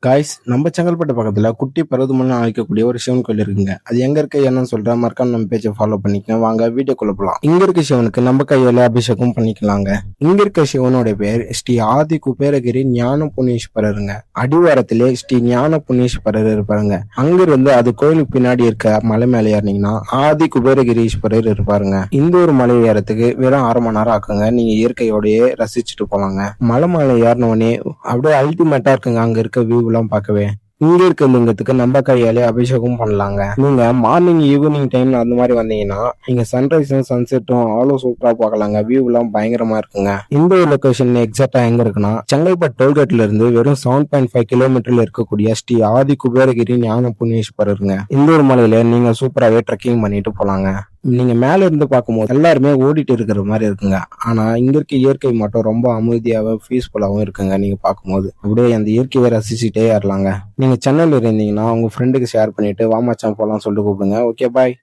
Guys, நம்ம செங்கல்பட்டு பக்கத்துல குட்டி பருவதமலைன்னு அழைக்கக்கூடிய ஒரு சிவன் கோயில் இருக்குங்க. அது எங்க இருக்கு என்னன்னு சொல்றேன். மறக்காம நம்ம பேஜை ஃபாலோ பண்ணிக்க. வாங்க வீடியோக்குள்ள போலாம். இங்க இருக்க சிவனுக்கு நம்ம கையால அபிஷேகம் பண்ணிக்கலாங்க. இங்க இருக்க சிவனோட பேர் ஸ்ரீ ஆதி குபேரகிரி ஞான புனீஸ்வரருங்க. அடிவாரத்திலே ஸ்ரீ ஞான புனீஸ்வரர் இருப்பாருங்க. அங்கிருந்து அது கோயிலுக்கு பின்னாடி இருக்க மலை மேலே ஏறினீங்கன்னா ஆதி குபேரகிரீஸ்வரர் இருப்பாருங்க. இந்த ஒரு மலை ஏறத்துக்கு வெறும் 1/2 மணி நேரம் ஆக்குங்க. நீங்க இயற்கையோடய ரசிச்சுட்டு போலாங்க. மலை ஏறினவனே அப்படியே அல்டிமேட்டா இருக்குங்க. அங்க இருக்க வியூ எல்லாம் பார்க்கவே. இங்க இருக்க லிங்கத்துக்கு நம்ம கையாலே அபிஷேகம் பண்ணலாங்க. நீங்க மார்னிங் ஈவினிங் டைம் அந்த மாதிரி வந்தீங்கன்னா நீங்க சன்ரைஸும் சன்செட்டும் அவ்வளவு சூப்பரா பார்க்கலாங்க. வியூ எல்லாம் பயங்கரமா இருக்குங்க. இந்த ஒரு லொகேஷன் எக்ஸாக்டா எங்க இருக்குன்னா செங்கல்பட்டு டோல்கேட்ல இருந்து வெறும் 7.5 கிலோமீட்டர்ல இருக்கக்கூடிய ஸ்ரீ ஆதி குபேரகிரி ஞான புனீஸ்வரருங்க. இந்த ஒரு மலையில நீங்க சூப்பராவே ட்ரெக்கிங் பண்ணிட்டு போலாங்க. நீங்க மேல இருந்து பார்க்கும்போது எல்லாருமே ஓடிட்டு இருக்கிற மாதிரி இருக்குங்க. ஆனா இங்க இருக்க இயற்கை மட்டும் ரொம்ப அமைதியாவும் பீஸ்ஃபுல்லாவும் இருக்குங்க. நீங்க பார்க்கும்போது அப்படியே அந்த இயற்கையை ரசிச்சுட்டே ஏறலாங்க. நீங்க சென்னையில இருந்தீங்கன்னா உங்க ஃப்ரெண்டுக்கு ஷேர் பண்ணிட்டு வாமாச்சான் போலாம் சொல்லிட்டு கூப்பிடுங்க. ஓகே, பாய்.